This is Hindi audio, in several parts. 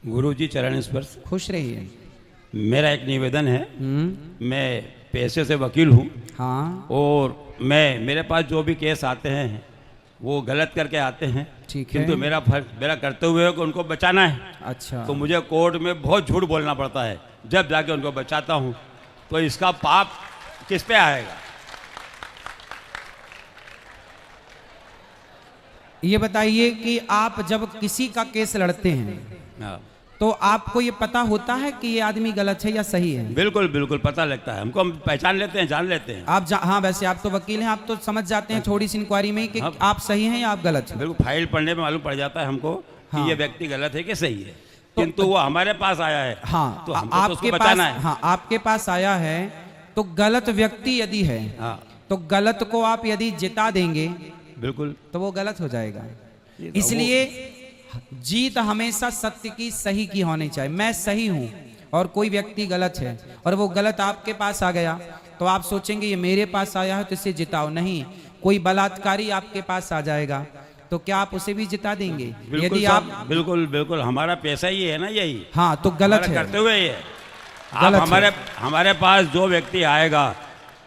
गुरुजी चरण स्पर्श। खुश रहिए। मेरा एक निवेदन है, मैं पेशे से वकील हूँ। हाँ। और मेरे पास जो भी केस आते हैं वो गलत करके आते हैं, ठीक है। किंतु मेरा कर्तव्य है कि उनको बचाना है। अच्छा। तो मुझे कोर्ट में बहुत झूठ बोलना पड़ता है, जब जाके उनको बचाता हूँ। तो इसका पाप किस पे आएगा? ये बताइए कि आप जब किसी का केस लड़ते हैं हाँ। तो आपको ये पता होता है कि ये आदमी गलत है या सही है? बिल्कुल बिल्कुल पता लगता है हमको, हम पहचान लेते हैं, जान लेते हैं। आप हाँ, वैसे आप तो वकील हैं, आप तो समझ जाते हैं थोड़ी सी इंक्वायरी में कि आप सही हैं या आप गलत हैं। बिल्कुल, फाइल पढ़ने में मालूम पड़ जाता है हमको हाँ। कि ये व्यक्ति गलत है कि सही है। किंतु वो हमारे पास आया है, हाँ, तो हमको तो उसको आपके पास, बचाना है। हाँ, आपके पास आया है तो गलत व्यक्ति यदि है, हाँ। तो गलत को आप यदि जिता देंगे बिल्कुल, तो वो गलत हो जाएगा। इसलिए जीत हमेशा सत्य की, सही की होनी चाहिए। मैं सही हूं और कोई व्यक्ति गलत है और वो गलत आपके पास आ गया तो आप सोचेंगे ये मेरे पास आया है तो इसे जिताओ। नहीं, कोई बलात्कारी आपके पास आ जाएगा तो क्या आप उसे भी जिता देंगे? यदि आप बिल्कुल बिल्कुल, हमारा पैसा ही है ना यही। हाँ, तो गलत है, करते हुए ये आप हमारे पास जो व्यक्ति आएगा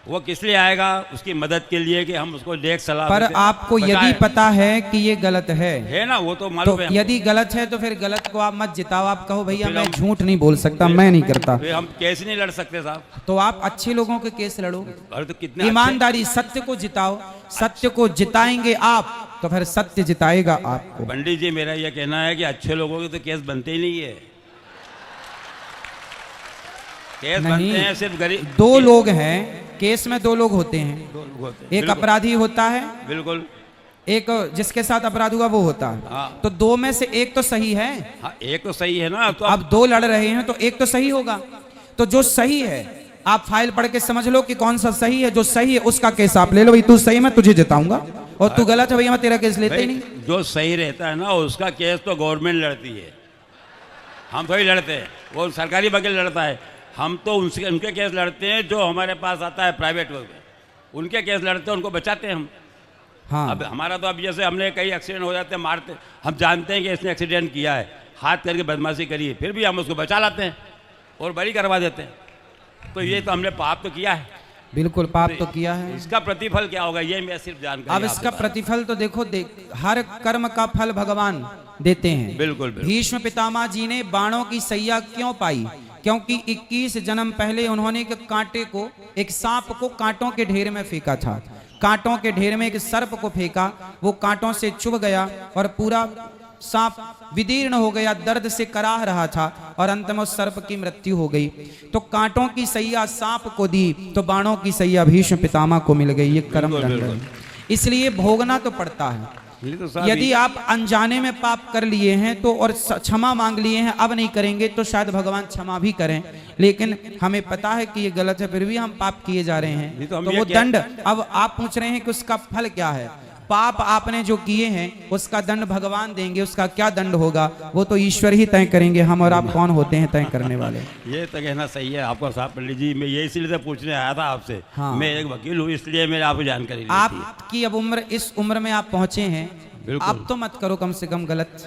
वो किस लिए आएगा? उसकी मदद के लिए कि हम उसको देख सलाह। पर आपको यदि पता है कि ये गलत है ना, वो तो मालूम है। यदि गलत है तो फिर गलत को आप मत जिताओ। आप कहो भैया मैं झूठ नहीं बोल सकता, मैं नहीं करता। हम केस नहीं लड़ सकते साहब। तो आप अच्छे लोगों के केस लड़ो, तो कितने ईमानदारी, सत्य को जिताओ। सत्य को जिताएंगे आप तो फिर सत्य जिताएगा आपको। पंडित जी, मेरा यह कहना है कि अच्छे लोगों के तो केस बनते ही नहीं है। केस नहीं, बनते हैं सिर्फ गरीब। दो लोग हैं केस में, दो लोग होते हैं। एक अपराधी होता है, बिल्कुल, एक जिसके साथ अपराध हुआ वो होता है। हाँ। तो दो में से एक तो सही है। हाँ, एक तो सही है ना। तो अब दो लड़ रहे हैं तो एक तो सही होगा। तो जो सही है आप फाइल पढ़ के समझ लो कि कौन सा सही है। जो सही है उसका केस आप ले लो, भाई तू सही, मैं तुझे जिताऊंगा, और तू गलत है भैया मैं तेरा केस लेते ही नहीं। जो सही रहता है ना उसका केस तो गवर्नमेंट लड़ती है, हम थोड़ी लड़ते हैं। वो सरकारी वकील लड़ता है, हम तो उनके केस लड़ते हैं। जो हमारे पास आता है प्राइवेट वकील, उनके केस लड़ते हैं, उनको बचाते हैं हम। हाँ। अब हमारा तो अब जैसे हमने कई एक्सीडेंट हो जाते हैं, मारते, हम जानते हैं कि इसने एक्सीडेंट किया है, हाथ करके बदमाशी करी है, फिर भी हम उसको बचा लाते हैं और बरी करवा देते हैं। तो ये तो हमने पाप तो किया है। बिल्कुल पाप तो किया है। इसका प्रतिफल क्या होगा ये मैं सिर्फ जानकारी। अब इसका प्रतिफल तो देखो, हर कर्म का फल भगवान देते हैं। बिल्कुल। भीष्म पितामह जी ने बाणों की सैया क्यों पाई? क्योंकि 21 जन्म पहले उन्होंने एक कांटे को, एक सांप को कांटों के ढेर में फेंका था। कांटों के ढेर में एक सर्प को फेंका, वो कांटों से चुभ गया और पूरा सांप विदीर्ण हो गया, दर्द से कराह रहा था और अंत में उस सर्प की मृत्यु हो गई। तो कांटों की सैया सांप को दी तो बाणों की सैया भीष्म पितामह को मिल गई। ये कर्म दंड है, इसलिए भोगना तो पड़ता है। यदि आप अनजाने में पाप कर लिए हैं तो, और क्षमा मांग लिए हैं, अब नहीं करेंगे तो शायद भगवान क्षमा भी करें। लेकिन हमें पता है कि ये गलत है, फिर भी हम पाप किए जा रहे हैं। तो वो दंड, अब आप पूछ रहे हैं कि उसका फल क्या है? पाप आपने जो किए हैं उसका दंड भगवान देंगे। उसका क्या दंड होगा वो तो ईश्वर ही तय करेंगे। हम और आप कौन होते हैं तय करने वाले? ये तो कहना सही है आपका साहब पंडित जी। मैं ये इसीलिए तो पूछने आया था आपसे। हाँ। मैं एक वकील हूँ, इसलिए मैंने आपको जानकारी ली। आपकी अब उम्र, इस उम्र में आप पहुंचे हैं, आप तो मत करो कम से कम गलत।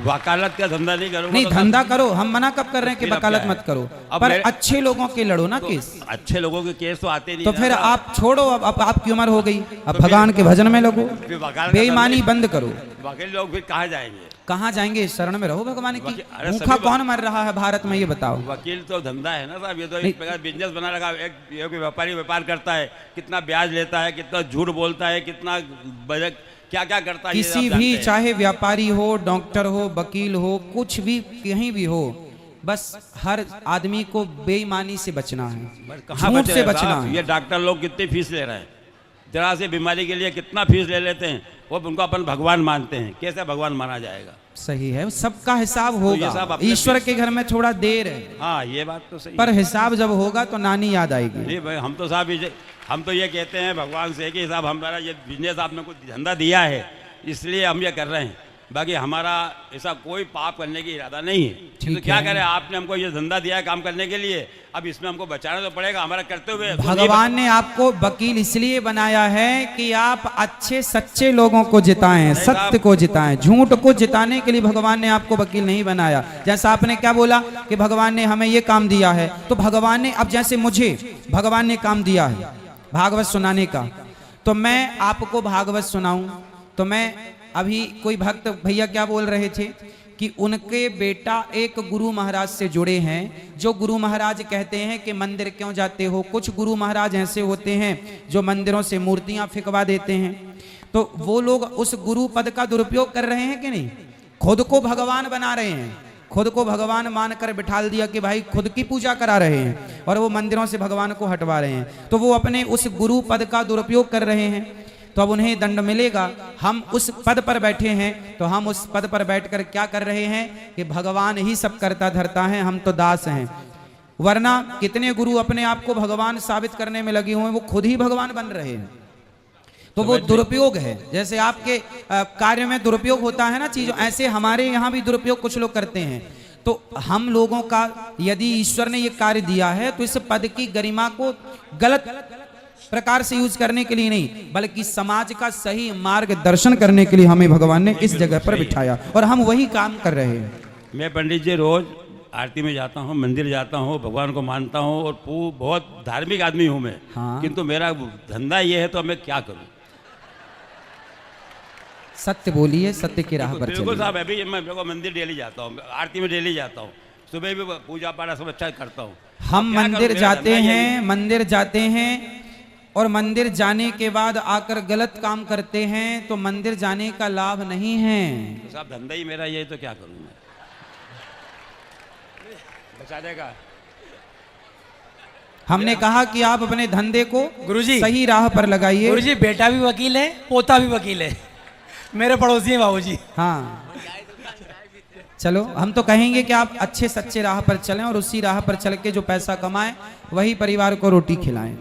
वकालत का धंधा नहीं करो। नहीं, धंधा करो, हम मना कब कर रहे हैं कि वकालत मत करो, पर अच्छे लोगों के लड़ो ना केस। अच्छे लोगों के केस तो आते नहीं। तो फिर आप छोड़ो, अब आपकी उम्र हो गई, अब भगवान के भजन में लगो, बेईमानी बंद करो। वकील लोग फिर कहाँ जाएंगे? कहाँ जाएंगे? शरण में रहो भगवान की। भूखा कौन मर रहा है भारत में, ये बताओ। वकील तो धंधा है ना साहब, ये तो एक प्रकार बिजनेस बना लगा। एक व्यापारी व्यापार करता है, कितना ब्याज लेता है, कितना झूठ बोलता है, कितना क्या क्या करता है। किसी भी, चाहे व्यापारी हो, डॉक्टर हो, वकील हो, कुछ भी, कहीं भी हो, बस हर आदमी को बेईमानी से बचना है, झूठ से बचना है। ये डॉक्टर लोग कितनी फीस ले रहे हैं, जरा सी बीमारी के लिए कितना फीस ले लेते हैं। वो उनको अपन भगवान मानते हैं, कैसे भगवान माना जाएगा? सही है, सबका हिसाब होगा। ईश्वर के घर में थोड़ा देर है। हाँ, ये बात तो सही, पर हिसाब जब होगा तो नानी याद आएगी। नहीं भाई, हम तो साहब हम तो ये कहते हैं भगवान से कि साहब हमारा ये बिजनेस आपने कुछ धंधा दिया है, इसलिए हम ये कर रहे हैं। बाकी हमारा ऐसा कोई पाप करने की इरादा नहीं है। ठीक तो क्या है। करें, आपने हमको ये धंधा दिया है काम करने के लिए, अब इसमें हमको बचाना तो पड़ेगा। हमारा करते हुए भगवान ने आपको वकील इसलिए बनाया है कि आप अच्छे सच्चे लोगों को जिताएं, सत्य को जिताएं। झूठ को जिताने के लिए भगवान ने आपको वकील नहीं बनाया। जैसा आपने क्या बोला कि भगवान ने हमें ये काम दिया है, तो भगवान ने, अब जैसे मुझे भगवान ने काम दिया है भागवत सुनाने का, तो मैं आपको भागवत सुनाऊं। तो मैं अभी कोई भक्त भैया क्या बोल रहे थे कि उनके बेटा एक गुरु महाराज से जुड़े हैं, जो गुरु महाराज कहते हैं कि मंदिर क्यों जाते हो। कुछ गुरु महाराज ऐसे होते हैं जो मंदिरों से मूर्तियां फिकवा देते हैं, तो वो लोग उस गुरु पद का दुरुपयोग कर रहे हैं कि नहीं। खुद को भगवान बना रहे हैं, खुद को भगवान मानकर बिठाल दिया कि भाई खुद की पूजा करा रहे हैं, और वो मंदिरों से भगवान को हटवा रहे हैं। तो वो अपने उस गुरु पद का दुरुपयोग कर रहे हैं, तो अब उन्हें दंड मिलेगा। हम उस पद पर बैठे हैं, तो हम उस पद पर बैठकर क्या कर रहे हैं कि भगवान ही सब करता धरता है, हम तो दास हैं। वरना कितने गुरु अपने आप को भगवान साबित करने में लगे हुए हैं, वो खुद ही भगवान बन रहे हैं। तो वो दुरुपयोग है। जैसे आपके कार्य में दुरुपयोग होता है ना चीजों, ऐसे हमारे यहाँ भी दुरुपयोग कुछ लोग करते हैं। तो हम लोगों का यदि ईश्वर ने ये कार्य दिया है, तो इस पद की गरिमा को गलत प्रकार से यूज करने के लिए नहीं, बल्कि समाज का सही मार्गदर्शन करने के लिए हमें भगवान ने इस जगह पर बिठाया, और हम वही काम कर रहे हैं। मैं पंडित जी रोज आरती में जाता हूँ, मंदिर जाता हूँ, भगवान को मानता हूँ, और बहुत धार्मिक आदमी हूँ मैं। हाँ। किंतु मेरा धंधा ये है, तो मैं क्या करूँ। सत्य बोलिए, सत्य की राह पर बिल्कुल चलिए। साहब, अभी मैं देखो मंदिर डेली जाता हूँ, आरती में डेली जाता हूँ, सुबह भी पूजा पाठ सब अच्छा करता हूँ। हम क्या करूं, मंदिर मेरा जाते धंधा यही हैं, मंदिर जाते हैं, और मंदिर जाने के बाद आकर गलत काम करते हैं, तो मंदिर जाने का लाभ नहीं है। तो साहब धंधा ही मेरा ये, तो क्या करूँ मैं। बचा देगा। हमने कहा कि आप अपने धंधे को गुरुजी, सही राह पर लगाइए। गुरुजी बेटा भी वकील है, पोता भी वकील है, मेरे पड़ोसी हैं बाबूजी। हाँ, चलो हम तो कहेंगे कि आप अच्छे सच्चे राह पर चलें, और उसी राह पर चल के जो पैसा कमाएं वही परिवार को रोटी खिलाएं।